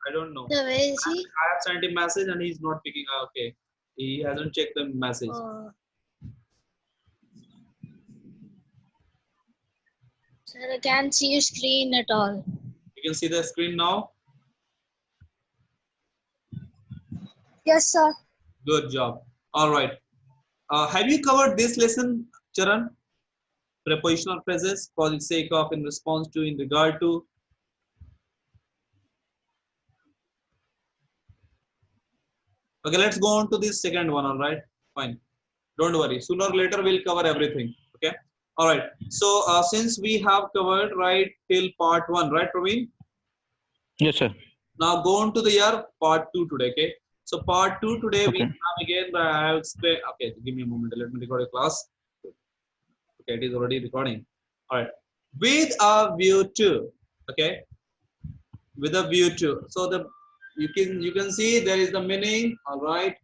I don't know. So where is he? I have sent him message and he's not picking up. Okay, he hasn't checked the message. Sir, I can't see your screen at all. You can see the screen now. Yes, sir. Good job. All right. Have you covered this lesson, Charan? Prepositional phrases for the sake of, in response to, in regard to. Okay, let's go on to this second one. All right, fine. Don't worry. Sooner or later we'll cover everything. Okay. All right. So since we have covered right till part one, right, Praveen? Yes, sir. Now go on to the year part two today. Okay. So part two today we Okay. have again. I have explained. Okay, give me a moment. Let me record a class. Okay, it is already recording. All right. With a view to. Okay. With a view to. So the you can see there is the meaning. All right.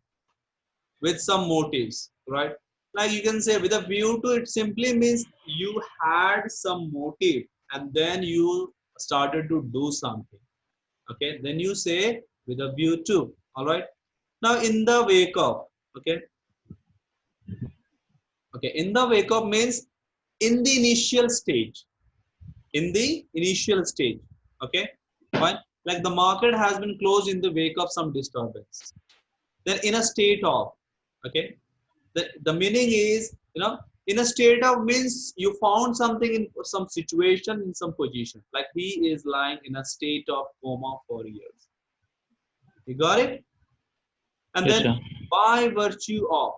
With some motives, right? Like you can say with a view to, it simply means you had some motive and then you started to do something. Okay, then you say with a view to. All right. Now in the wake of. Okay. Okay. In the wake of means in the initial stage. In the initial stage. Okay. Fine. Like the market has been closed in the wake of some disturbance. Then in a state of. Okay. The meaning is, in a state of means you found something in some situation, in some position, like he is lying in a state of coma for years. You got it? And Yes, then sir. by virtue of,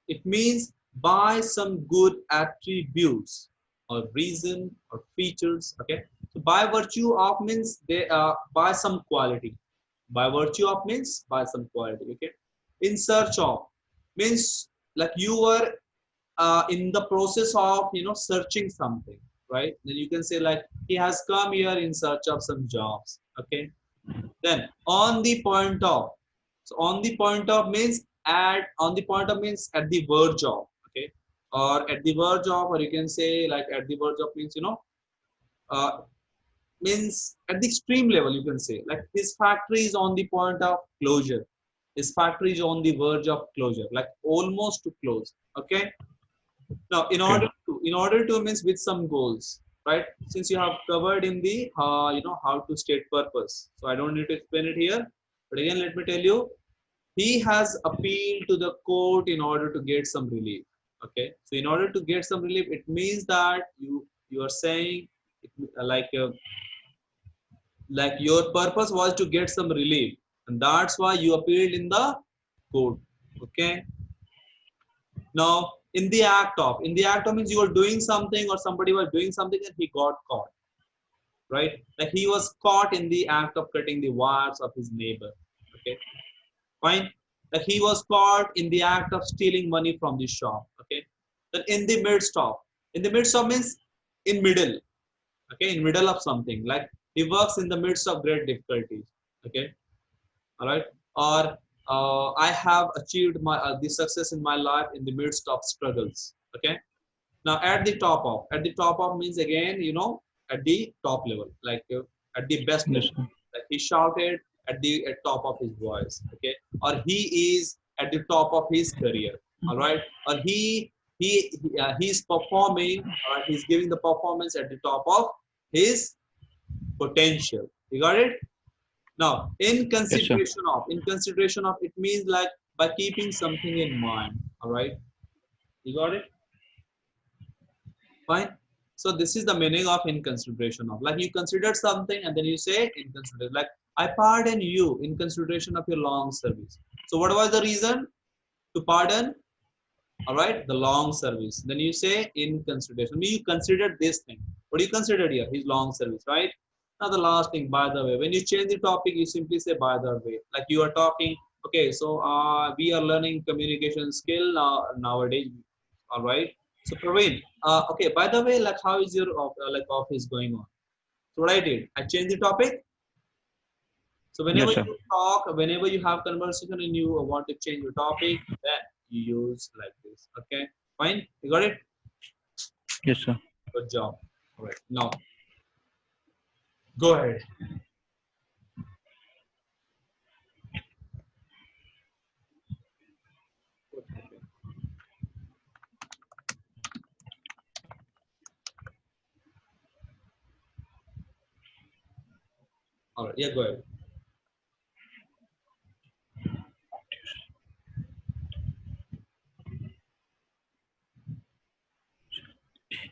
it means by some good attributes or reason or features. Okay, so by virtue of means they by some quality. By virtue of means by some quality. Okay, in search of means like you were in the process of searching something, right? Then you can say like he has come here in search of some jobs. Okay, then on the point of, so on the point of means on the point of means at the verge of. Okay, or at the verge of, or you can say like at the verge of means uh, means at the extreme level. You can say like his factory is on the point of closure, his factory is on the verge of closure, like almost to close. Okay, now Okay. in order to means with some goals, right? Since you have covered in the how to state purpose, so I don't need to explain it here. But again, let me tell you, he has appealed to the court in order to get some relief. Okay, so in order to get some relief, it means that you are saying it, like your purpose was to get some relief, and that's why you appealed in the court. Okay, now in the act of means you were doing something or somebody was doing something and he got caught, right? Like he was caught in the act of cutting the wires of his neighbor. Okay, fine. Like he was caught in the act of stealing money from the shop. Okay, then in the midst of means in middle. Okay, in middle of something, like he works in the midst of great difficulties. Okay, all right. Or I have achieved my the success in my life in the midst of struggles. Okay, now at the top of means again at the top level, like at the best Yes, level, sir. like he shouted at top of his voice. Okay, or he is at the top of his career. All right, or he's performing, or he's giving the performance at the top of his potential. You got it? Now, Yes, sir. in consideration of, it means like by keeping something in mind. All right, you got it? Fine. So this is the meaning of in consideration of. Like you considered something and then you say in consideration. Like I pardon you in consideration of your long service. So what was the reason to pardon? All right, the long service. Then you say in consideration. I mean, you considered this thing. What do you considered here? His long service, right? Now the last thing, by the way, when you change the topic, you simply say by the way. Like you are talking. Okay, so we are learning communication skill nowadays. All right. So Praveen, okay. By the way, like how is your like office going on? So what I did, I changed the topic. So whenever Yes, sir. you talk, whenever you have conversation and you want to change your topic, then you use like this. Okay, fine. You got it? Yes, sir. Good job. All right. Now go ahead. All right. Yeah, go ahead.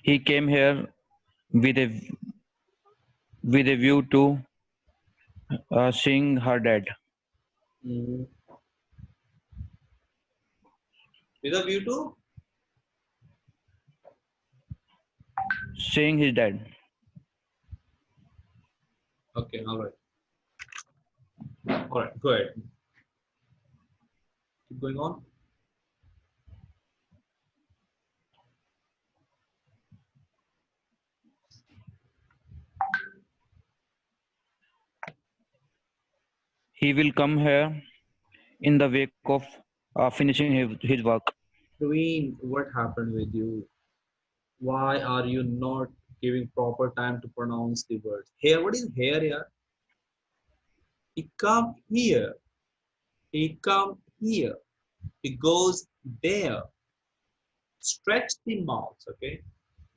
He came here with a view to seeing her dad. Mm. With a view to. Seeing his dad. Okay. All right. All right. Go ahead. Keep going on. He will come here in the wake of finishing his work. Queen, what happened with you? Why are you not giving proper time to pronounce the words? Here, what is here? Yeah, he come here. He come here. He goes there. Stretch the mouth. Okay,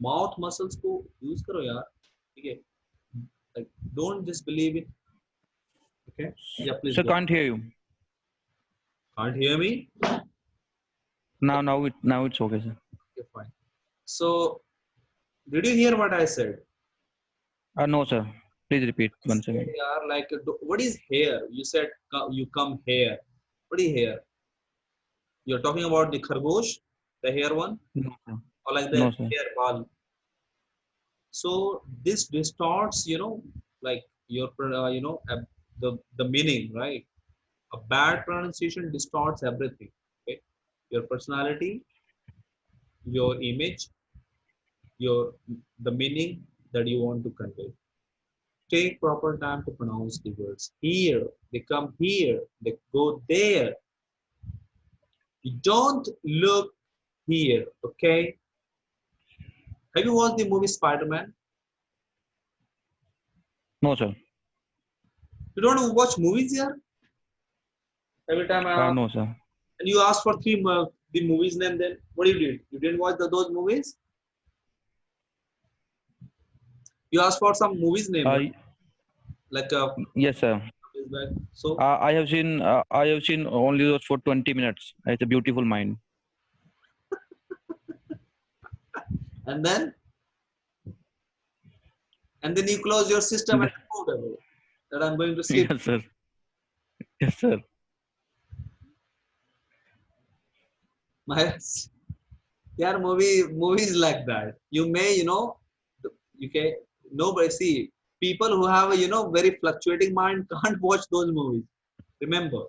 mouth muscles को use करो यार. ठीक like don't just believe it. Okay, yeah, please Sir, go. can't hear you. Can't hear me? Now it's okay, sir. Okay, fine. So, did you hear what I said? No, sir. Please repeat once Said, again. yaar, like, what is here? You said you come here. What is here? You're talking about the khargosh, the hair one, No, sir. or like the No, sir. hair ball. So this distorts, like your, the meaning, right? A bad pronunciation distorts everything. Okay, your personality, your image, your the meaning that you want to convey. Take proper time to pronounce the words. Here, they come here, they go there. You don't look here, okay? Have you watched the movie Spider-Man? No, sir. You don't watch movies here? Every time I ask, No, sir. and you ask for the movies name, then what you did? You didn't watch those movies? You asked for some movies name, right? Uh, Like yes, sir. so, I have seen only those for 20 minutes. It's a beautiful mind. and then you close your system and moved away. That I'm going to sleep. Yes, sir. Yes, sir. My yeah, movies like that. You may, you can nobody see people who have a very fluctuating mind can't watch those movies. Remember,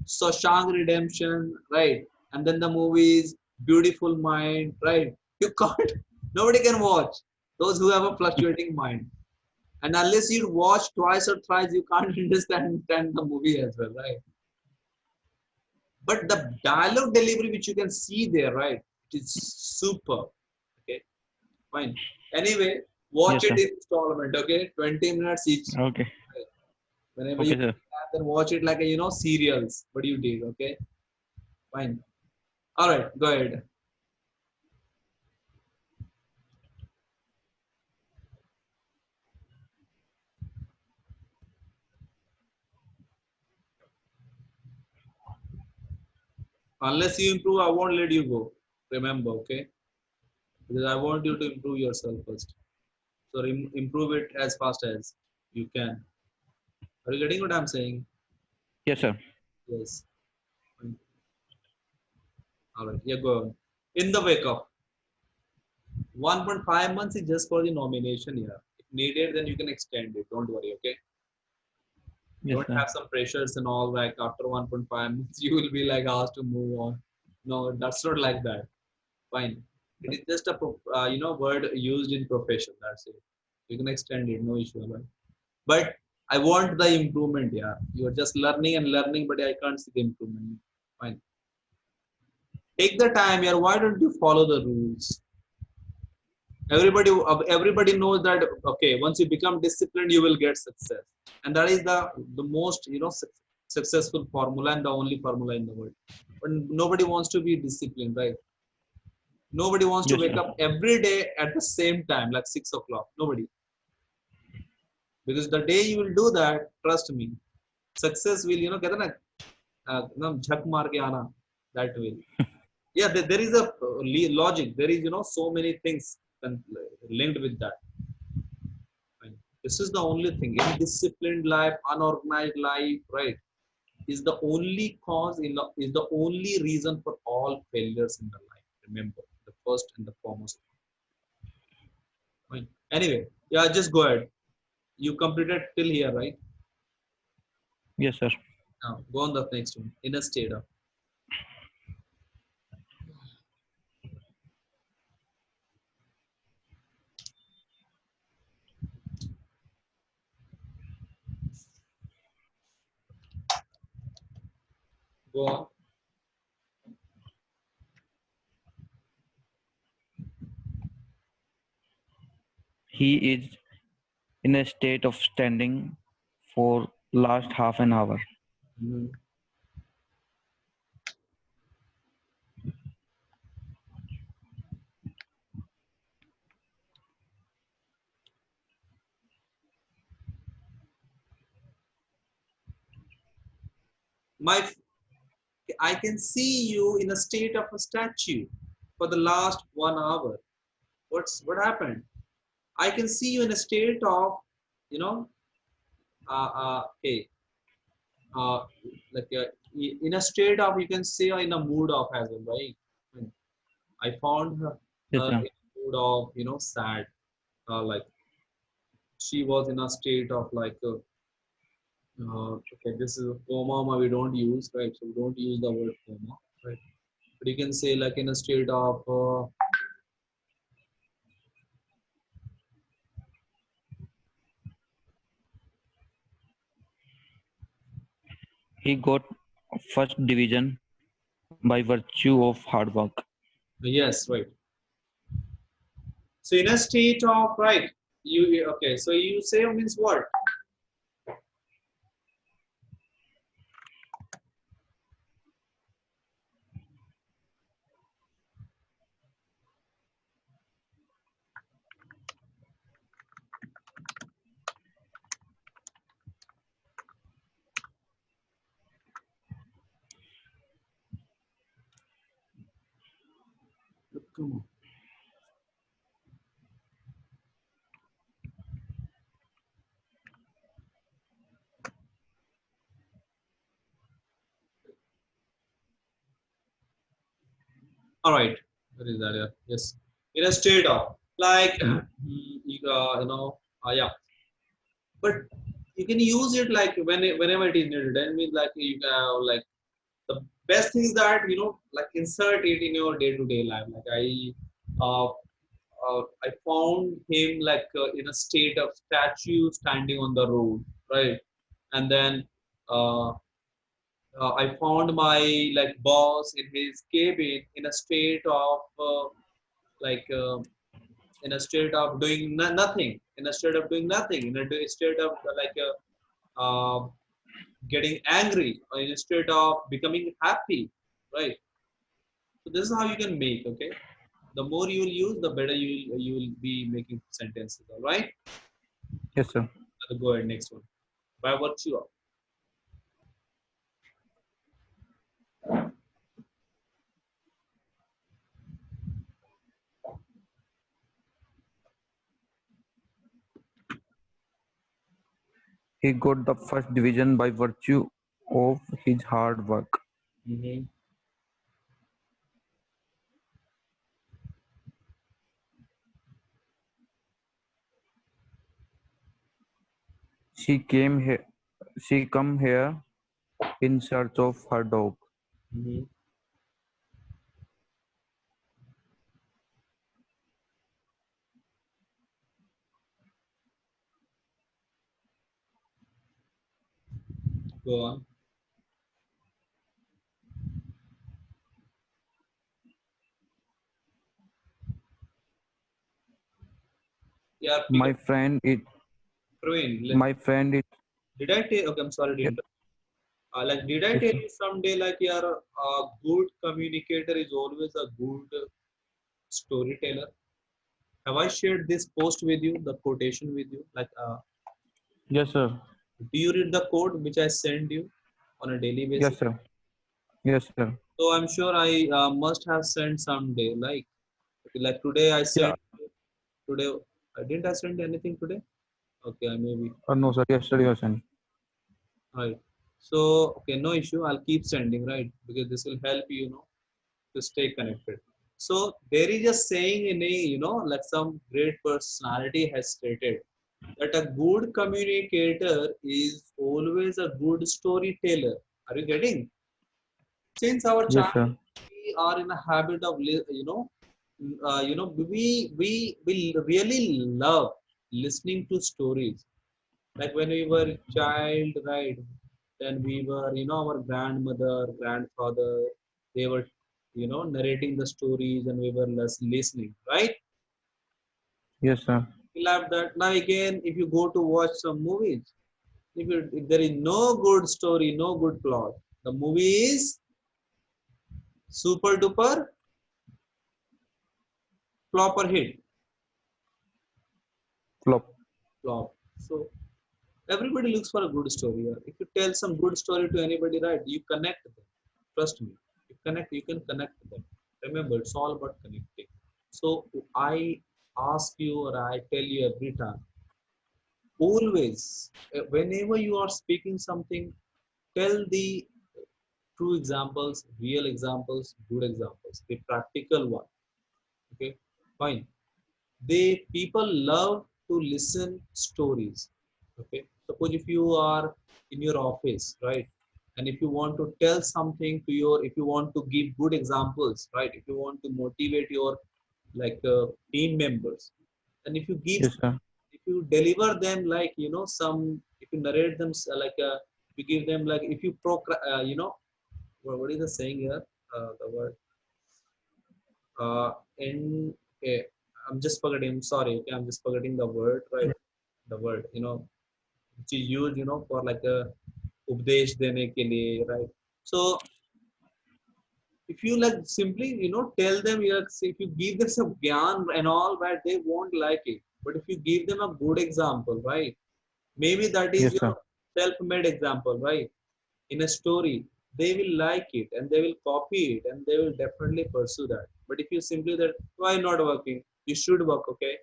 so Shang Redemption, right? And then the movies Beautiful Mind, right? You can't. Nobody can watch those who have a fluctuating mind. And unless you watch twice or thrice, you can't understand the movie as well, right? But the dialogue delivery which you can see there, right? It is super. Okay, fine. Anyway, watch Yes, it sir. in installment. Okay, 20 minutes each. Okay. Whenever you Okay, sir. then watch it like a serials. What you did? Okay, fine. All right, go ahead. Unless you improve, I won't let you go. Remember, okay? Because I want you to improve yourself first. So improve it as fast as you can. Are you getting what I'm saying? Yes, sir. Yes. Fine. All right. Yeah, go on. In the wake of 1.5 months is just for the nomination here. If needed, then you can extend it. Don't worry, okay? Yes, Don't sir. have some pressures and all like after 1.5 months you will be like asked to move on. No, that's not like that. Fine. It is just a word used in profession. That's it. You can extend it, no issue, right? But I want the improvement. Yeah, you are just learning and learning, but I can't see the improvement. Fine. Take the time here. Why don't you follow the rules? Everybody knows that. Okay, once you become disciplined, you will get success, and that is the most successful formula and the only formula in the world. But nobody wants to be disciplined, right? Nobody wants to Yes, wake sir. up every day at the same time, like 6 o'clock. Nobody. because the day you will do that, trust me, success will, कहते हैं ना झक मार के आना, that will. Yeah, there is a logic. There is, so many things linked with that. Right? This is the only thing. Indisciplined life, unorganized life, right, is the only cause, is the only reason for all failures in the life. Remember, the first and the foremost. Right? Anyway, yeah, just go ahead. You completed till here, right? Yes, sir. Now go on the next one. In a state of. Go on. He is in a state of standing for last half an hour. Mhm. My, I can see you in a state of a statue for the last 1 hour. What happened? I can see you in a state of, you know, hey, uh, like in a state of, you can say, in a mood of as well, right? I found her, Yes, her sir. in a mood of, sad. Like she was in a state of like, okay, this is a coma. We don't use, right? So we don't use the word coma, right? But you can say like in a state of, He got first division by virtue of hard work. yes, right. So in a state of, right, okay. So you say means what? Come on. All right. What is that? Yeah. Yes. In a state of like, yeah. But you can use it like whenever it is needed. I mean, like you like the best thing is that like insert it in your day-to-day life. Like I found him like in a state of statue standing on the road, right? And then uh, I found my like boss in his cabin in a state of like in a state of doing nothing, in a state of doing nothing, in a state of like getting angry, or in a state of becoming happy, right? So this is how you can make. Okay, the more you will use, the better you will be making sentences. All right. Yes, sir. Go ahead. Next one. By virtue of. He got the first division by virtue of his hard work. Mm-hmm. She came here. She come here in search of her dog. Mm-hmm. Go on. Yeah, pick My up. friend it. Praveen, My friend it. did I tell? Okay, I'm sorry to Yes, interrupt. Like, did I yes, tell sir. you someday, like, your good communicator is always a good storyteller? Have I shared this post with you, the quotation with you? Like, Yes, sir. Do you read the code which I send you on a daily basis? Yes, sir. Yes, sir. So I'm sure I must have sent someday. Like today I Yeah. sent today. Didn't I send anything today? Okay, I maybe No, sir. Yesterday you sent. right. So okay, no issue. I'll keep sending, right, because this will help you, to stay connected. So there is a saying in a, like some great personality has stated that a good communicator is always a good storyteller. Are you getting? Since our Yes, child, sir. we are in a habit of, we really love listening to stories. Like when we were child, right? Then we were, our grandmother, grandfather, they were, narrating the stories, and we were less listening, right? Yes, sir. We love that. Now again, if you go to watch some movies, if there is no good story, no good plot, the movie is super duper flop or hit. Flop. Flop. So everybody looks for a good story. Yeah. If you tell some good story to anybody, right, you connect them. Trust me. You can connect them. Remember, it's all about connecting. So I ask you, or I tell you every time, always, whenever you are speaking something, tell the true examples, real examples, good examples, the practical one. Okay, fine. They people love to listen stories. Okay, suppose if you are in your office, right, and if you want to tell something to your, if you want to give good examples, right, if you want to motivate your, like, team members, and if you give, Yes, sir. if you deliver them, like, some, if you narrate them, you give them, like, if you what is the saying here, the word, in, okay, I'm just forgetting. I'm sorry. Okay, I'm just forgetting the word. Right, the word. Which is used. For like a उपदेश देने के लिए. Right. So if you, like, simply, tell them, if you give them some gyan and all, right, they won't like it. But if you give them a good example, right, maybe that is Yes, your sir. self-made example, right, in a story, they will like it and they will copy it and they will definitely pursue that. But if you simply that, why not working, you should work, okay,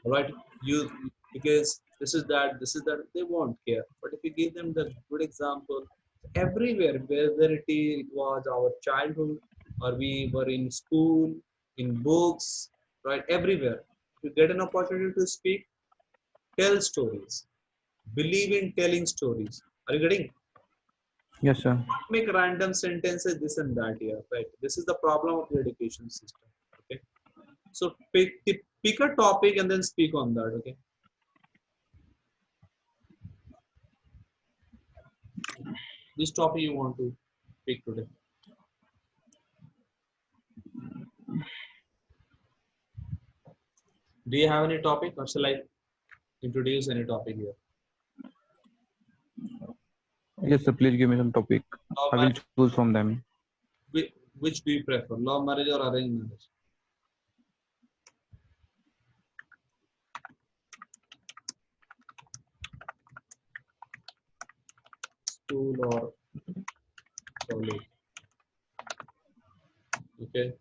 all right, you, because this is that, they won't care. But if you give them the good example, everywhere, whether it was our childhood, or we were in school, in books, right, everywhere, if you get an opportunity to speak, tell stories, believe in telling stories. Are you getting? Yes, sir. Make random sentences, this and that here, right? This is the problem of the education system. Okay, so pick a topic and then speak on that. Okay, this topic you want to pick today. Do you have any topic, or shall I introduce any topic here? Yes, sir. Please give me some topic. Love I will marriage, choose from them. which do you prefer, love marriage or arranged marriage? School or college? Okay,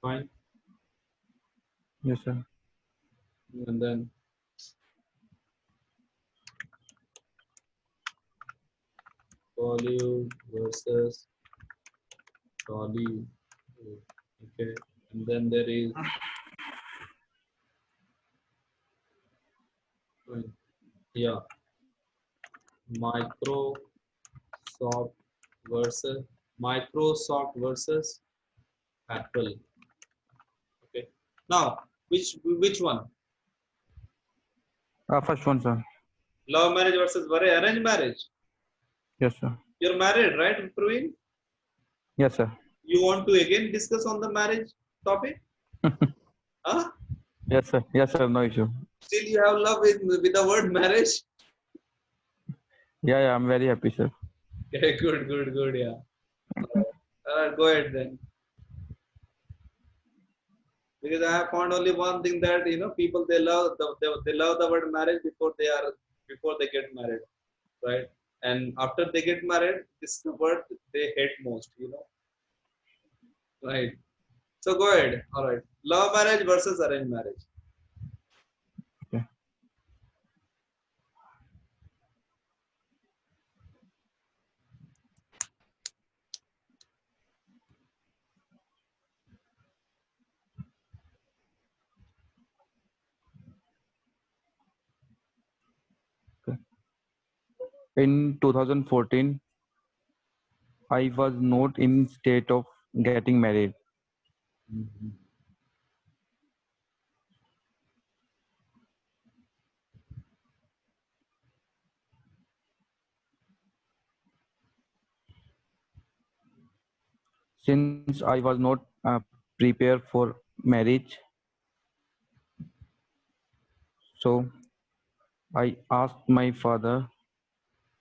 fine. Yes, sir. And then Bollywood versus Tollywood. Okay, and then there is, yeah, Microsoft versus Microsoft versus Apple. Okay. Now, which one? First one, sir. Love marriage versus arranged marriage. Yes, sir. You're married, right, Praveen? Yes, sir. You want to again discuss on the marriage topic? Huh? Yes, sir. Yes, sir. No issue. Still, you have love with the word marriage? Yeah, yeah. I'm very happy, sir. Okay, good, yeah. Go ahead then. Because I have found only one thing that people they love the word marriage before they get married, right? And after they get married, this is the word they hate most, right? So go ahead. All right, love marriage versus arranged marriage. Okay. Okay. In 2014, I was not in state of getting married. Mhm. Since I was not prepared for marriage, so I asked my father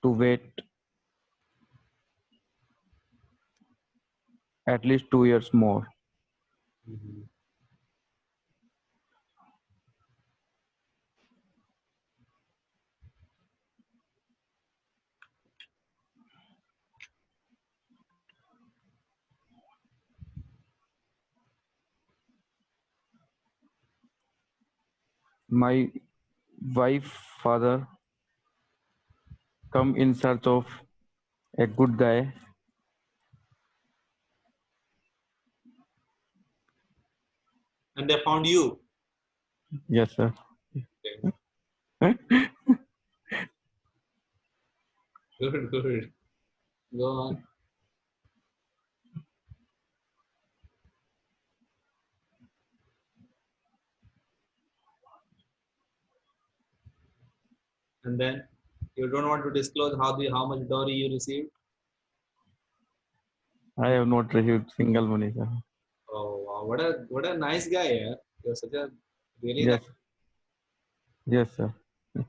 to wait at least 2 years more. Mhm. My wife father come in search of a good guy. And they found you. Yes, sir. Okay. Good, good. Go on. And then you don't want to disclose how much dowry you received. I have not received single money, sir. Oh wow, what a nice guy, yeah. You're such a really nice. Yes, yes, sir. Yeah.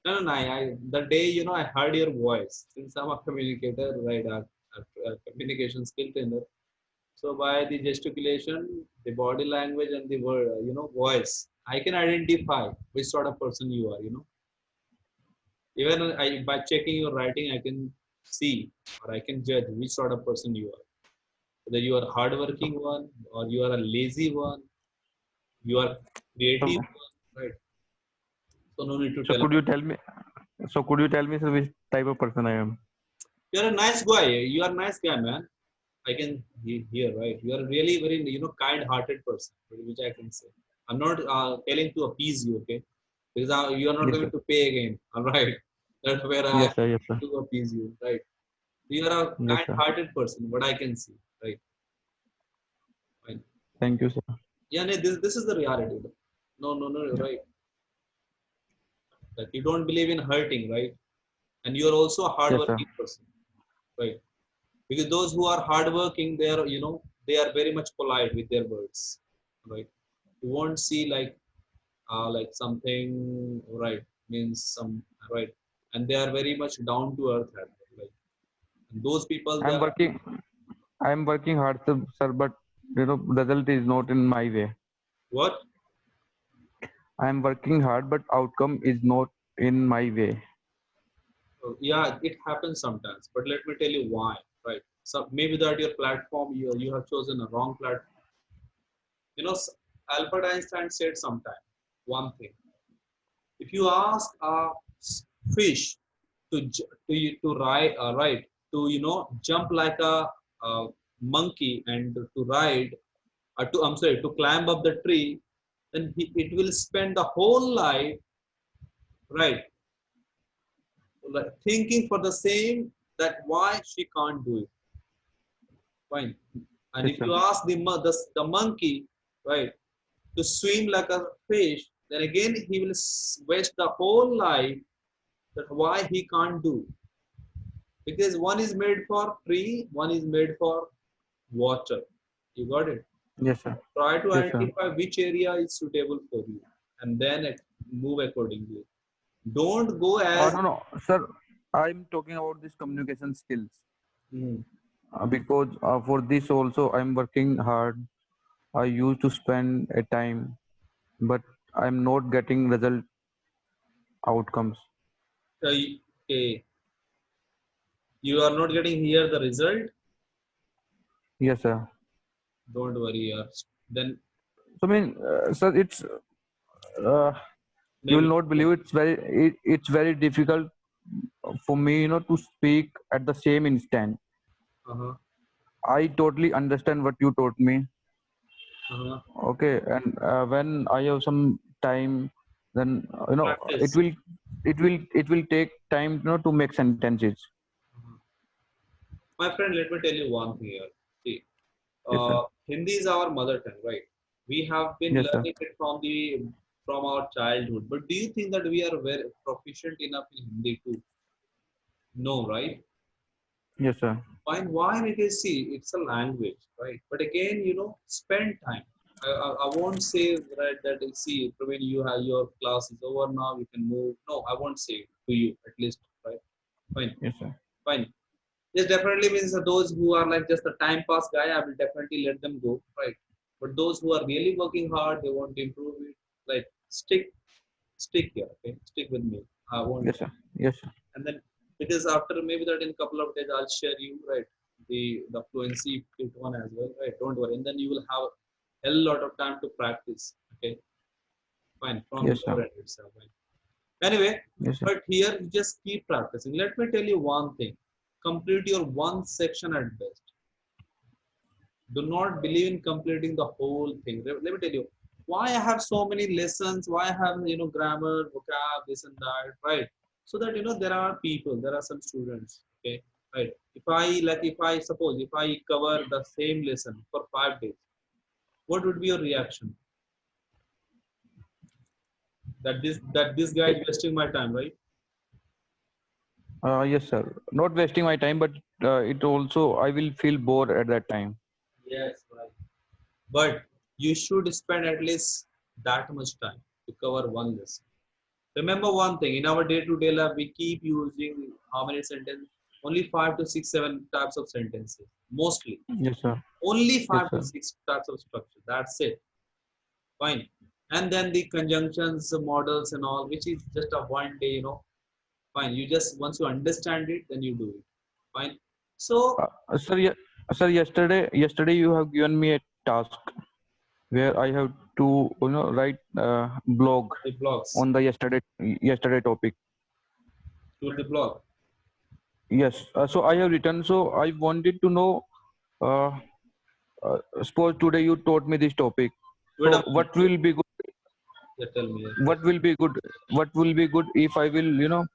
No. The day I heard your voice, since I'm a communicator, right? A communication skill trainer. So by the gesticulation, the body language, and the word, voice, I can identify which sort of person you are. Even by checking your writing, I can see or I can judge which sort of person you are. Whether you are So, hardworking one or you are a lazy one, you are so, creative one, right? So no need to so tell could about. you tell me? So could you tell me, sir, which type of person I am? You're a nice guy. You are a nice guy, man. I can hear, right? You are a really very kind-hearted person, which I can say. I'm not telling to appease you, okay? Because you are not Yes, going sir. to pay again, all right? That's where I Yes, sir. Yes, sir. to appease you, right? You are a Yes, sir. kind-hearted person, what I can see, right? Fine. Thank you, sir. Yeah, no, this is the reality. No, Yeah. right? That you don't believe in hurting, right? And you are also a Yes, sir. hardworking person, right? Because those who are hardworking, they are very much polite with their words, right? You won't see like something, right? Means some, right? And they are very much down to earth, like, and those people I'm that working. I'm working hard, sir, but result is not in my way. what. I'm working hard, but outcome is not in my way. Yeah, it happens sometimes, but let me tell you why, right? So maybe that your platform, you have chosen a wrong platform. Albert Einstein said sometime one thing: if you ask a fish to ride, to jump like a monkey and to ride, I'm sorry, to climb up the tree, then it will spend the whole life, right, like thinking for the same, that why she can't do it. Fine. And Yes, if sir. you ask the monkey, right, to swim like a fish, then again he will waste the whole life, that why he can't do. Because one is made for tree, one is made for water. You got it? Yes, sir. Try to Yes, sir. identify which area is suitable for you and then move accordingly. Don't go as. No, no, sir. I'm talking about this communication skills Hmm. because for this also I'm working hard I used to spend a time, but I'm not getting result outcomes. Okay, you are not getting here the result. Yes, sir. Don't worry, then So I mean, sir, it's you will maybe. not believe it's very difficult for me, to speak at the same instant. Uh-huh, I totally understand what you taught me. uh-huh. Okay, and when I have some time, then Practice. it will take time, to make sentences. Uh-huh. My friend, let me tell you one thing here. See, Yes, sir. Hindi is our mother tongue, right? We have been Yes, sir. learning it from our childhood. But do you think that we are very proficient enough in Hindi too? No, right? Yes, sir. Fine. Why? Because see, it's a language, right? But again, spend time. I won't say right that see when you have your class is over now, you can move. No, I won't say it to you at least, right? Fine, Yes, sir. fine. This definitely means that those who are like just a time pass guy, I will definitely let them go, right? But those who are really working hard, they want to improve it. Like stick here, okay? Stick with me. I won't. Yes, sir. Yes, sir. And then because after maybe that in a couple of days, I'll share you right the fluency bit one as well, right? Don't worry. And then you will have a lot of time to practice. Okay, fine from Yes, your sir. end itself. Fine. Anyway, Yes, sir. but here you just keep practicing. Let me tell you one thing. Complete your one section at best. Do not believe in completing the whole thing. Let me tell you why I have so many lessons, why I have grammar, vocab, this and that, right? So that there are people, there are some students, okay, right? If I suppose if I cover the same lesson for 5 days, what would be your reaction? That this guy is wasting my time, right? Yes, sir. Not wasting my time, but it also I will feel bored at that time. Yes, right. But you should spend at least that much time to cover one lesson. Remember one thing, in our day-to-day life, we keep using how many sentences? Only 5 to 6, 7 types of sentences. Mostly. Yes, sir. Only Yes, five to sir. six types of structure. That's it. Fine. And then the conjunctions, the models and all, which is just a one day, fine. You just, once you understand it, then you do it. Fine. So, Sir, sir, yesterday you have given me a task where I have to, write blog the blogs, on the yesterday topic. to the blog. Yes. So I have written. So I wanted to know. Uh, Suppose today you taught me this topic. Wait a So minute. what will be good? Yeah, tell me. What will be good? What will be good if I will,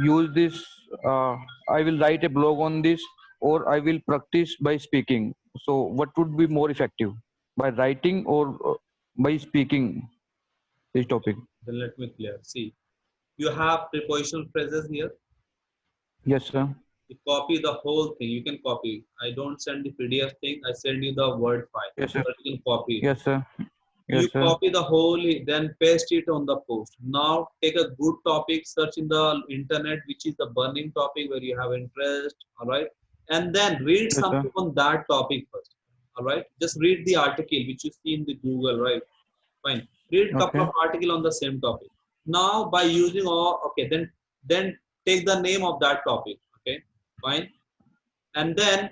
use this? Uh, I will write a blog on this, or I will practice by speaking. So what would be more effective, by writing or by speaking this topic? Then let me clear. See, you have prepositional phrases here. Yes, sir. You copy the whole thing. You can copy. I don't send the PDF thing. I send you the Word file. Yes, sir. But you can copy it. Yes, sir. You Yes, sir. copy the whole, then paste it on the post. Now take a good topic, search in the internet, which is the burning topic where you have interest. All right, and then read Yes, sir. something on that topic first. All right, just read the article which you see in the Google. Right, fine. Read couple of Okay. article on the same topic. Now by using all, okay, then take the name of that topic. Okay, fine, and then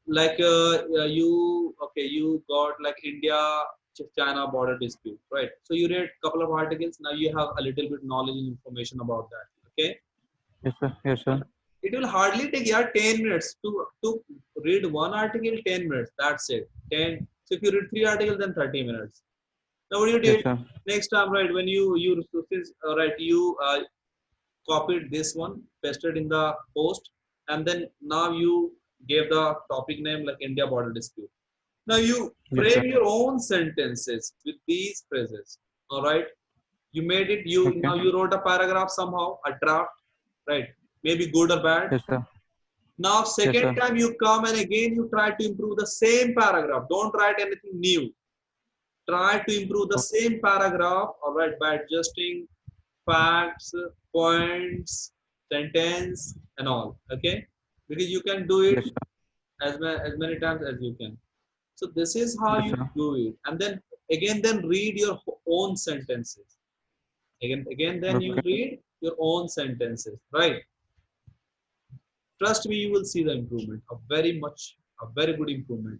like you okay, you got like India China border dispute, right? So you read couple of articles. Now you have a little bit knowledge and information about that. Okay, Yes, sir. Yes, sir. it will hardly take 10 minutes to read one article. 10 minutes, that's it. 10. So if you read 3 articles, then 30 minutes. Now what you Yes, did sir. next time, right? When you since, right, you copied this one, pasted in the post, and then now you gave the topic name like India border dispute. Now you Yes, sir. frame your own sentences with these phrases. All right, you made it. You Okay. now you wrote a paragraph somehow, a draft, right? Maybe good or bad. Yes, sir. Now Yes, second sir. time you come and again you try to improve the same paragraph. Don't write anything new. Try to improve the same paragraph, all right, by adjusting facts, points, sentence, and all. Okay, because you can do it Yes, sir. as many times as you can. So this is how Yes, you sir. do it. And then again, then read your own sentences. Again, then you Okay. read your own sentences, right? Trust me, you will see the improvement, a very good improvement.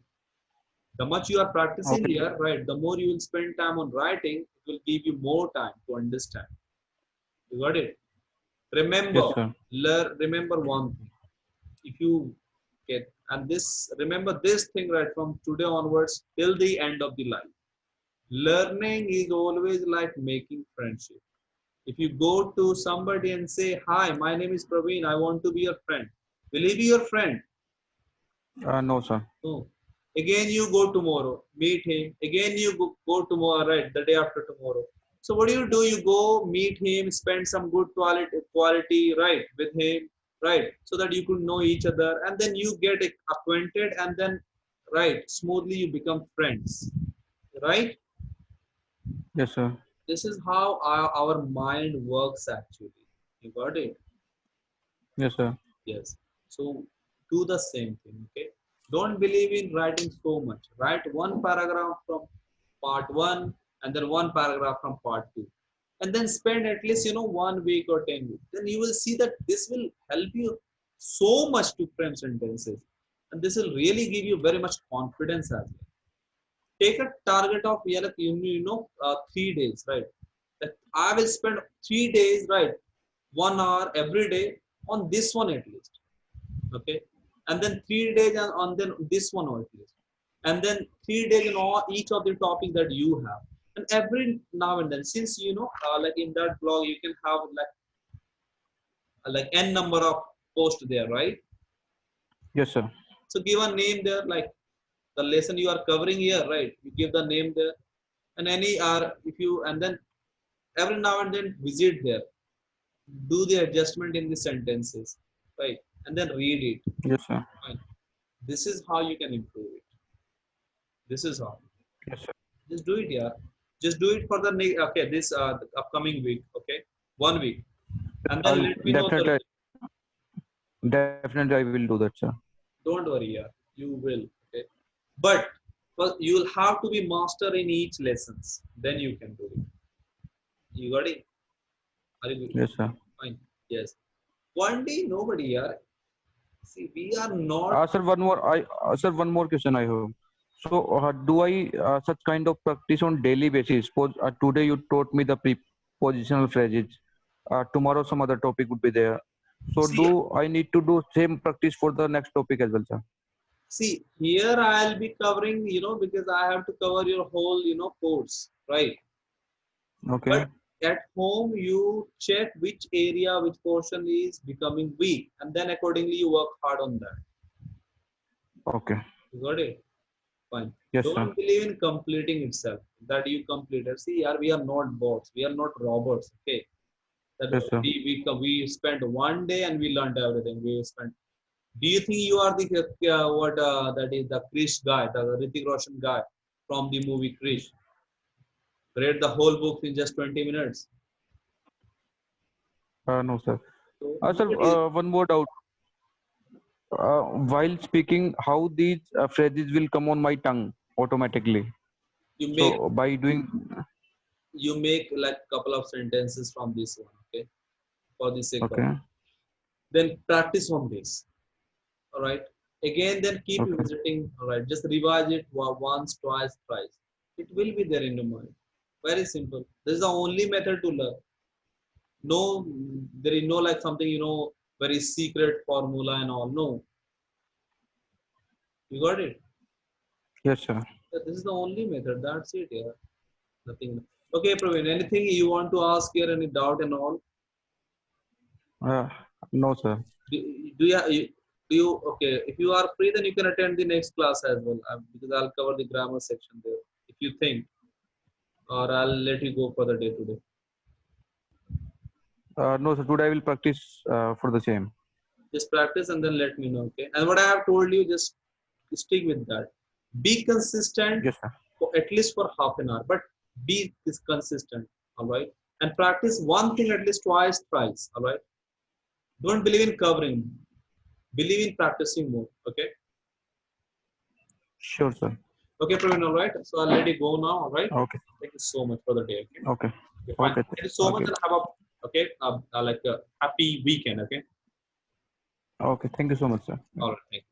The much you are practicing Okay. here, right, the more you will spend time on writing, it will give you more time to understand. You got it? Remember, Yes, sir. remember one thing. If you get, and this, remember this thing right from today onwards till the end of the life. Learning is always like making friendship. If you go to somebody and say, "Hi, my name is Praveen, I want to be your friend," will he be your friend? No, sir. No. Again, you go tomorrow, meet him. Again, you go tomorrow, right? The day after tomorrow. So what do? You go meet him, spend some good quality, right, with him, right, so that you could know each other, and then you get acquainted, and then, right, smoothly you become friends, right? Yes, sir. This is how our mind works actually. You got it? Yes, sir. Yes. So do the same thing. Okay. Don't believe in writing so much. Write one paragraph from part one and then one paragraph from part two. And then spend at least 1 week or 10 weeks. Then you will see that this will help you so much to frame sentences. And this will really give you very much confidence as well. Take a target of 3 days, right? That I will spend 3 days, right? 1 hour every day on this one at least. Okay, and then 3 days on then this one at least, and then 3 days in all each of the topic that you have, and every now and then, since like in that blog you can have like n number of posts there, right? Yes, sir. So give a name there, like the lesson you are covering here, right? You give the name there, and any are if you, and then every now and then visit there, do the adjustment in the sentences, right, and then read it. Yes, sir. Fine. This is how you can improve it. This is how. Yes, sir. Just do it, yeah. Just do it for the next, okay, this the upcoming week, okay, 1 week, and then I'll let me know the definitely, result. definitely I will do that, sir. Don't worry, yeah, you will, okay. But first, you will have to be master in each lessons. Then you can do it. You got it? Are you Yes, sir. fine? Yes. One day, nobody, yeah. See, we are not. Sir, sir, one more question I have. So, do I such kind of practice on daily basis? Suppose today you taught me the prepositional phrases. Tomorrow some other topic would be there. So, See, do I need to do same practice for the next topic as well, sir? see, here I'll be covering, because I have to cover your whole, course, right? Okay. But at home, you check which area, which portion is becoming weak, and then accordingly you work hard on that. Okay. You got it? Fine. Yes, sir. Don't believe in completing itself. That you completed. See, here we are not bots. We are not robots. Okay. That Yes, sir. we spent 1 day and we learned everything. We spent. Do you think you are the what that is the Krish guy, the Hrithik Roshan guy from the movie Krish? Read the whole book in just 20 minutes. No, sir. So Sir, nobody. one more doubt. While speaking, how these phrases will come on my tongue automatically? You make So, by doing, like couple of sentences from this one, okay, for the sake of, okay, then practice on this, all right, again then keep okay, visiting, all right, just revise it once, twice, thrice. It will be there in your mind. Very simple. This is the only method to learn. No, there is no like something, very secret formula and all. No, you got it. yes, sir. This is the only method. That's it. Yeah, nothing. Okay, Praveen, anything you want to ask here, any doubt and all? Uh, no, sir. do, do you okay, if you are free then you can attend the next class as well, because I'll cover the grammar section there if you think, or I'll let you go for the day today. No, sir. Today I will practice for the same. Just practice and then let me know, okay, and what I have told you, just stick with that. Be consistent Yes, sir. for at least for half an hour, but be this consistent, all right, and practice one thing at least twice, thrice, all right. Don't believe in covering, believe in practicing more, okay. Sure, sir. Okay, Praveen, all right. So I'll let you go now, all right? Okay. Thank you so much for the day. Okay, Okay. okay, fine. Okay. Thank you so much Okay. and have a okay, like a happy weekend. Okay, Okay. Thank you so much, sir. all right. Thank you.